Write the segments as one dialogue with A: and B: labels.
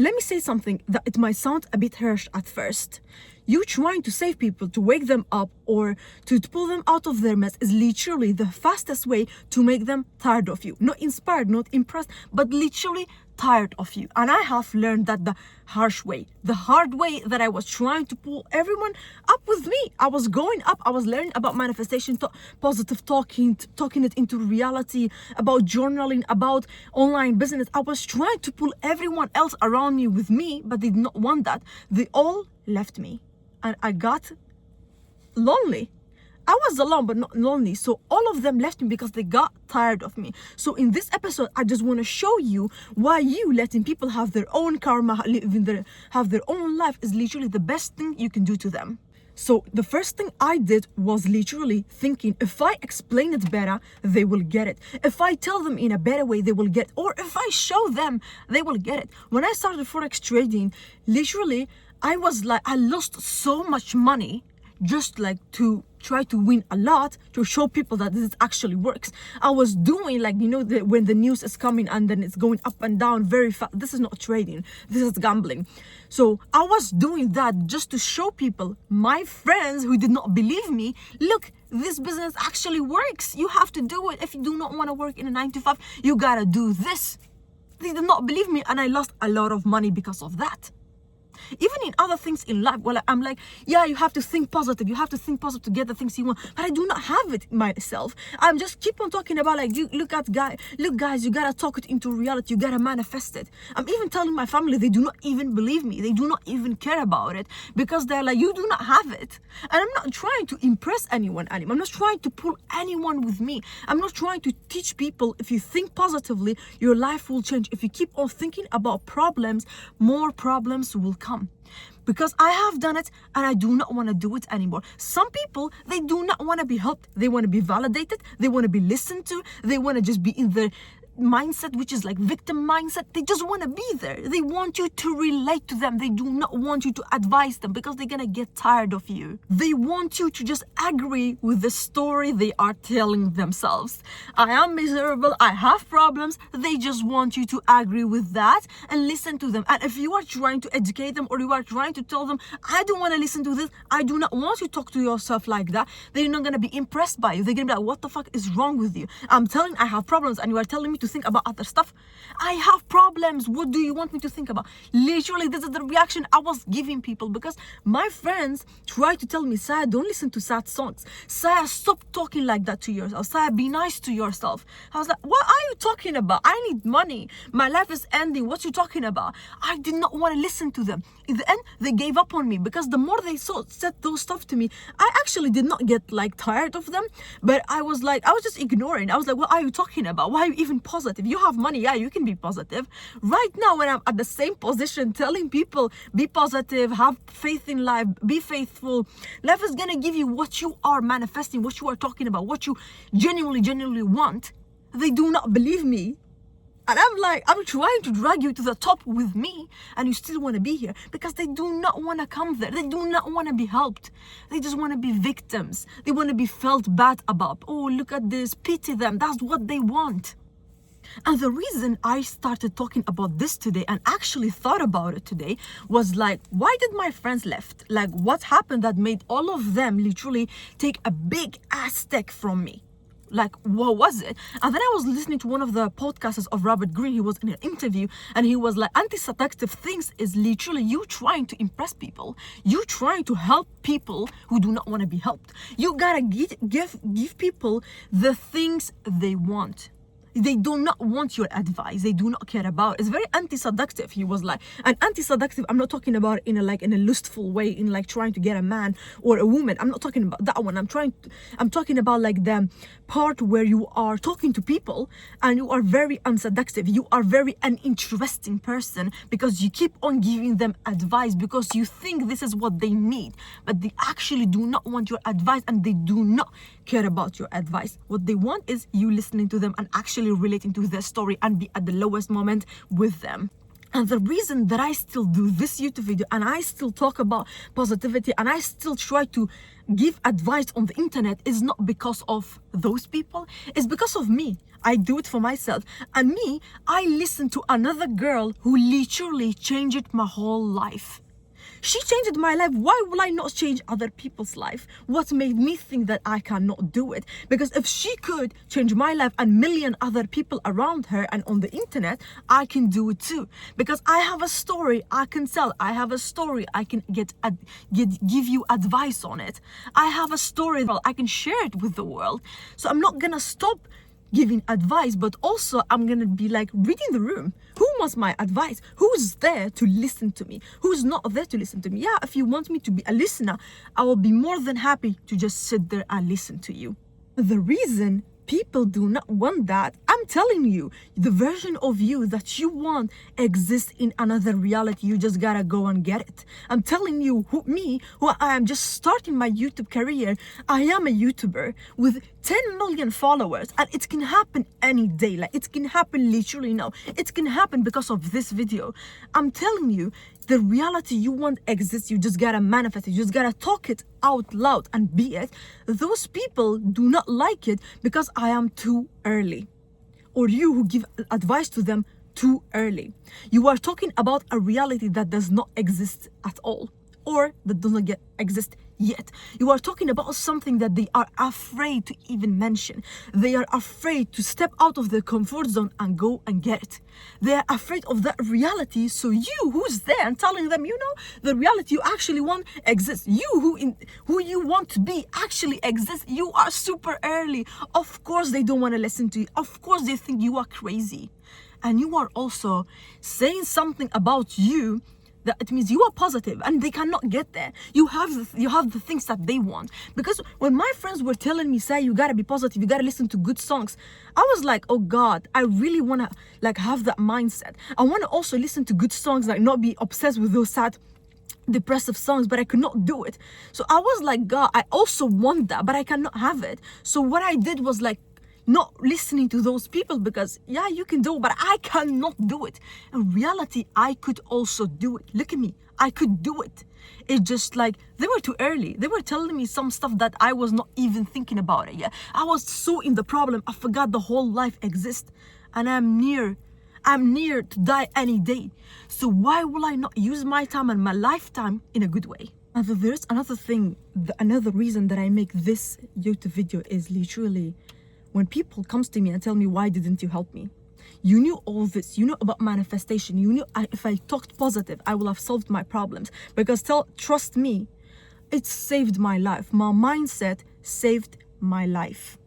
A: let me say something that it might sound a bit harsh at first. You trying to save people, to wake them up or to pull them out of their mess is literally the fastest way to make them tired of you. Not inspired, not impressed, but literally tired of you. And I have learned that the harsh way, the hard way, that I was trying to pull everyone up with me. I was going up, I was learning about manifestation, positive talking it into reality, about journaling, about online business. I was trying to pull everyone else around me with me, but they did not want that. They all left me and I got lonely. I was alone but not lonely, so all of them left me because they got tired of me. So in this episode, I just want to show you why you letting people have their own karma, have their own life is literally the best thing you can do to them. So the first thing I did was literally thinking, if I explain it better, they will get it. If I tell them in a better way, they will get it. Or if I show them, they will get it. When I started Forex trading, literally, I lost so much money just like to try to win a lot, to show people that this actually works. I was doing when the news is coming and then it's going up and down very fast. This is not trading, this is gambling. So I was doing that just to show people, my friends who did not believe me, look, this business actually works. You have to do it. If you do not want to work in a 9 to 5, you gotta do this. They did not believe me and I lost a lot of money because of that. Even in other things in life, well, I'm like, yeah, you have to think positive. You have to think positive to get the things you want. But I do not have it myself. I'm just keep on talking about look guys, you gotta talk it into reality. You gotta manifest it. I'm even telling my family, they do not even believe me. They do not even care about it because they're like, you do not have it. And I'm not trying to impress anyone anymore. I'm not trying to pull anyone with me. I'm not trying to teach people, if you think positively, your life will change. If you keep on thinking about problems, more problems will come. Because I have done it and I do not want to do it anymore. Some people, they do not want to be helped. They want to be validated. They want to be listened to. They want to just be in their mindset, which is like victim mindset. They just want to be there. They want you to relate to them. They do not want you to advise them because they're gonna get tired of you. They want you to just agree with the story they are telling themselves. I am miserable, I have problems. They just want you to agree with that and listen to them. And if you are trying to educate them or you are trying to tell them, I don't want to listen to this, I do not want you to talk to yourself like that, they're not gonna be impressed by you. They're gonna be like, what the fuck is wrong with you? I'm telling I have problems and you are telling me to think about other stuff. I have problems. What do you want me to think about? Literally, this is the reaction I was giving people because my friends try to tell me, Saia, don't listen to sad songs. Saia, stop talking like that to yourself. Saia, be nice to yourself. I was like, what are you talking about? I need money. My life is ending. What you talking about? I did not want to listen to them. In the end, they gave up on me because the more they said those stuff to me, I actually did not get tired of them, but I was just ignoring. I was like, what are you talking about? Why are you even positive? You have money, yeah, you can be positive. Right now, when I'm at the same position telling people, be positive, have faith in life, be faithful, life is gonna give you what you are manifesting, what you are talking about, what you genuinely want. They do not believe me. And I'm trying to drag you to the top with me and you still want to be here because they do not want to come there. They do not want to be helped. They just want to be victims. They want to be felt bad about. Oh, look at this, pity them. That's what they want. And the reason I started talking about this today and actually thought about it today was why did my friends left? What happened that made all of them literally take a big ass step from me? What was it? And then I was listening to one of the podcasters of Robert Greene. He was in an interview and he was like, anti-seductive things is literally you trying to impress people. You trying to help people who do not want to be helped. You gotta give people the things they want. They do not want your advice. They do not care about it. It's very anti-seductive. He was like, and anti-seductive, I'm not talking about in a lustful way, in trying to get a man or a woman. I'm not talking about that one. I'm talking about the part where you are talking to people and you are very unseductive. You are very uninteresting person because you keep on giving them advice because you think this is what they need, but they actually do not want your advice and they do not care about your advice. What they want is you listening to them and actually relating to their story and be at the lowest moment with them. And the reason that I still do this YouTube video and I still talk about positivity and I still try to give advice on the internet is not because of those people, it's because of me. I do it for myself. And me, I listened to another girl who literally changed my whole life. She changed my life. Why will I not change other people's life? What made me think that I cannot do it? Because if she could change my life and million other people around her and on the internet, I can do it too. Because I have a story I can tell. I have a story I can give you advice on it. I have a story that I can share it with the world. So I'm not gonna stop giving advice, but also I'm gonna be like reading the room. Who wants my advice? Who's there to listen to me? Who's not there to listen to me? Yeah, if you want me to be a listener, I will be more than happy to just sit there and listen to you. The reason people do not want that, I'm telling you, the version of you that you want exists in another reality. You just gotta go and get it. I'm telling you, who I am just starting my YouTube career. I am a YouTuber with 10 million followers, and it can happen any day. Like, it can happen literally now. It can happen because of this video. I'm telling you, the reality you want exists. You just gotta manifest it. You just gotta talk it out loud and be it. Those people do not like it because I am too early, or you who give advice to them too early. You are talking about a reality that does not exist at all, or that does not exist yet. You are talking about something that they are afraid to even mention. They are afraid to step out of their comfort zone and go and get it. They are afraid of that reality. So you, who's there and telling them, you know, the reality you actually want exists. You who you want to be actually exists. You are super early. Of course they don't want to listen to you. Of course they think you are crazy. And you are also saying something about you that it means you are positive, and they cannot get there. You have the things that they want. Because when my friends were telling me, say, you gotta be positive, you gotta listen to good songs, I was like, oh God, I really wanna like have that mindset. I wanna also listen to good songs, like not be obsessed with those sad depressive songs, but I could not do it. So I was like, God, I also want that, but I cannot have it. So what I did was like not listening to those people, because yeah, you can do it, but I cannot do it. In reality, I could also do it. Look at me, I could do it. It's just like they were too early. They were telling me some stuff that I was not even thinking about it. Yeah, I was so in the problem, I forgot the whole life exists, and I'm near to die any day. So why will I not use my time and my lifetime in a good way? And there's another thing, another reason that I make this YouTube video is literally when people comes to me and tell me, why didn't you help me? You knew all this, you knew about manifestation, you knew if I talked positive, I will have solved my problems. Because trust me, it saved my life. My mindset saved my life.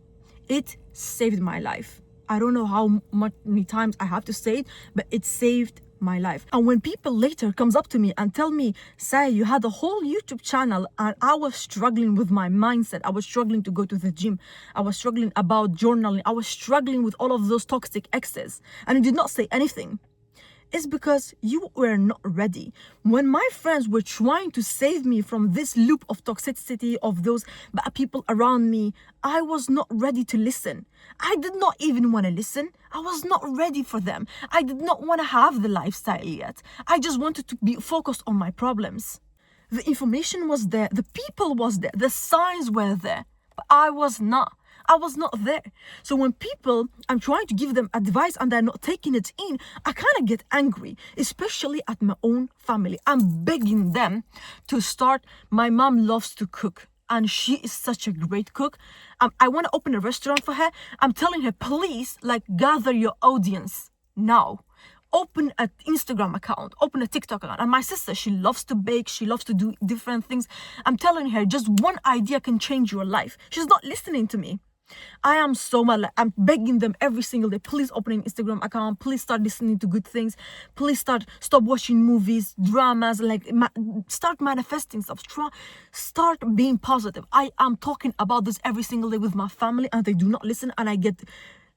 A: It saved my life. I don't know how many times I have to say it, but it saved my life. And when people later comes up to me and tell me, Saia, you had a whole YouTube channel and I was struggling with my mindset, I was struggling to go to the gym, I was struggling about journaling, I was struggling with all of those toxic exes, and you did not say anything, it's because you were not ready. When my friends were trying to save me from this loop of toxicity of those bad people around me, I was not ready to listen. I did not even want to listen. I was not ready for them. I did not want to have the lifestyle yet. I just wanted to be focused on my problems. The information was there, the people was there, the signs were there, but I was not there. So when people, I'm trying to give them advice and they're not taking it in, I kind of get angry, especially at my own family. I'm begging them to start. My mom loves to cook and she is such a great cook. I want to open a restaurant for her. I'm telling her, please, like, gather your audience now. Open an Instagram account, open a TikTok account. And my sister, she loves to bake, she loves to do different things. I'm telling her, just one idea can change your life. She's not listening to me. I am so mad. I'm begging them every single day, please open an Instagram account, please start listening to good things, please stop watching movies, dramas, like start manifesting stuff, start being positive. I am talking about this every single day with my family and they do not listen, and I get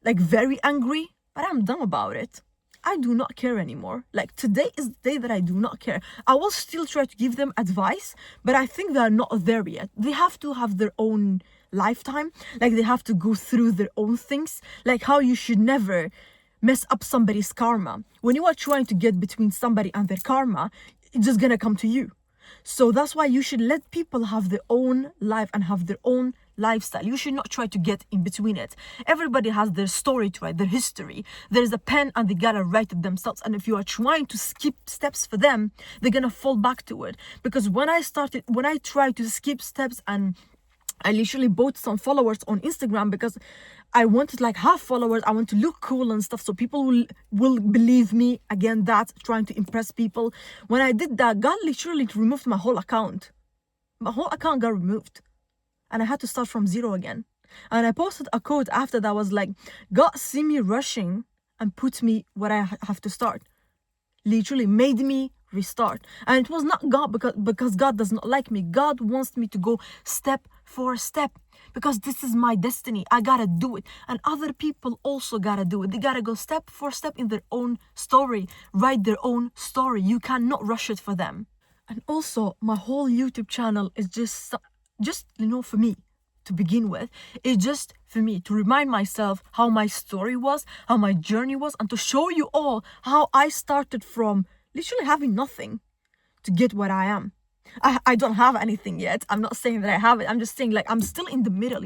A: like very angry, but I'm done about it. I do not care anymore. Like, today is the day that I do not care. I will still try to give them advice, but I think they are not there yet. They have to have their own lifetime. Like, they have to go through their own things. Like how you should never mess up somebody's karma. When you are trying to get between somebody and their karma, it's just gonna come to you. So that's why you should let people have their own life and have their own lifestyle. You should not try to get in between it. Everybody has their story to write, their history. There's a pen and they gotta write it themselves. And if you are trying to skip steps for them, they're gonna fall back to it. Because when I tried to skip steps, and I literally bought some followers on Instagram because I wanted like half followers. I want to look cool and stuff, so people will believe me. Again, that trying to impress people. When I did that, God literally removed my whole account. My whole account got removed, and I had to start from zero again. And I posted a quote after that was like, God see me rushing and put me where I have to start. Literally made me restart. And it was not God because God does not like me. God wants me to go step for step, because this is my destiny. I gotta do it. And other people also gotta do it. They gotta go step for step in their own story, write their own story. You cannot rush it for them. And also, my whole YouTube channel is just for me to begin with. It's just for me to remind myself how my story was, how my journey was, and to show you all how I started from literally having nothing to get what I am. I don't have anything yet. I'm not saying that I have it. I'm just saying, like, I'm still in the middle,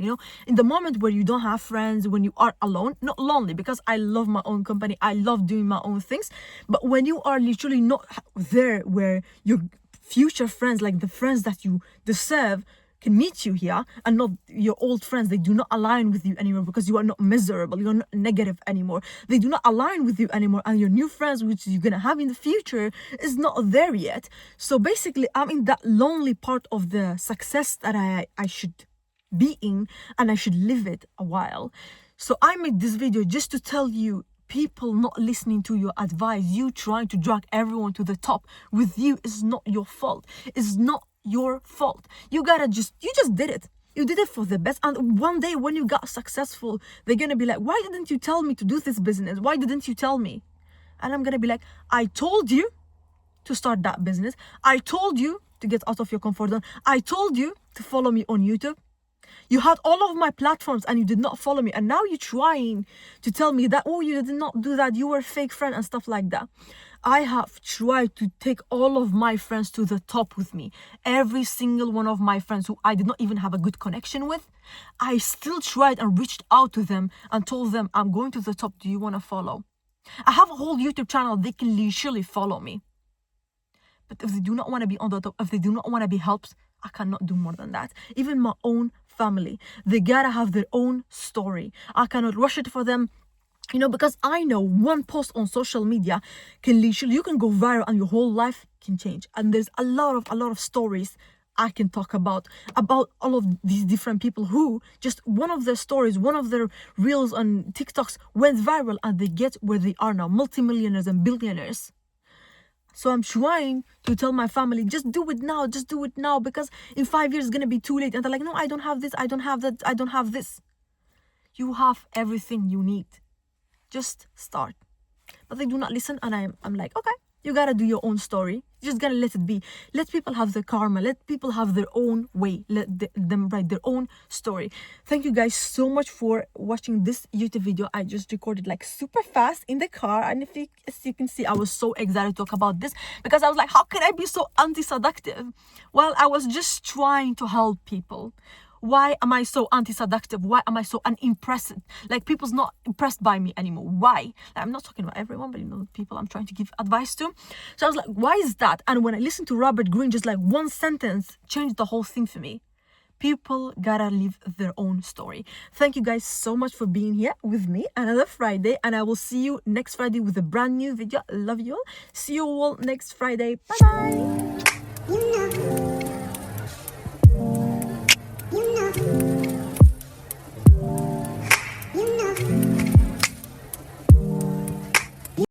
A: in the moment where you don't have friends, when you are alone, not lonely, because I love my own company. I love doing my own things. But when you are literally not there where your future friends, like the friends that you deserve, can meet you here, and not your old friends. They do not align with you anymore because you are not miserable, you're not negative anymore. They do not align with you anymore, and your new friends, which you're gonna have in the future, is not there yet. So basically, I'm in that lonely part of the success that I should be in, and I should live it a while. So I made this video just to tell you, people not listening to your advice, you trying to drag everyone to the top with you, is not your fault. It's not your fault. You just did it. You did it for the best. And one day when you got successful, they're gonna be like, why didn't you tell me to do this business? Why didn't you tell me? And I'm gonna be like, I told you to start that business. I told you to get out of your comfort zone. I told you to follow me on YouTube. You had all of my platforms and you did not follow me. And now you're trying to tell me that, oh, you did not do that, you were a fake friend and stuff like that. I have tried to take all of my friends to the top with me. Every single one of my friends who I did not even have a good connection with, I still tried and reached out to them and told them, I'm going to the top. Do you want to follow? I have a whole YouTube channel. They can literally follow me. But if they do not want to be on the top, if they do not want to be helped, I cannot do more than that. Even my own family, they gotta have their own story. I cannot rush it for them. Because I know one post on social media can literally, you can go viral and your whole life can change. And there's a lot of stories I can talk about all of these different people who just one of their stories, one of their reels on TikToks went viral and they get where they are now, multimillionaires and billionaires. So I'm trying to tell my family, just do it now, because in 5 years it's gonna be too late. And they're like, no, I don't have this, I don't have that, I don't have this. You have everything you need. Just start. But they do not listen, and I'm like, okay, you gotta do your own story. You just gotta let it be. Let people have their karma. Let people have their own way. Let them write their own story. Thank you guys so much for watching this YouTube video. I just recorded like super fast in the car, and as you can see, I was so excited to talk about this because I was like, how can I be so anti-seductive? Well, I was just trying to help people. Why am I so anti-seductive? Why am I so unimpressed? Like, people's not impressed by me anymore. Why? Like, I'm not talking about everyone, but people I'm trying to give advice to. So I was like, why is that? And when I listened to Robert Greene, just like one sentence changed the whole thing for me. People gotta live their own story. Thank you guys so much for being here with me another Friday, and I will see you next Friday with a brand new video. Love you all. See you all next Friday. Bye bye.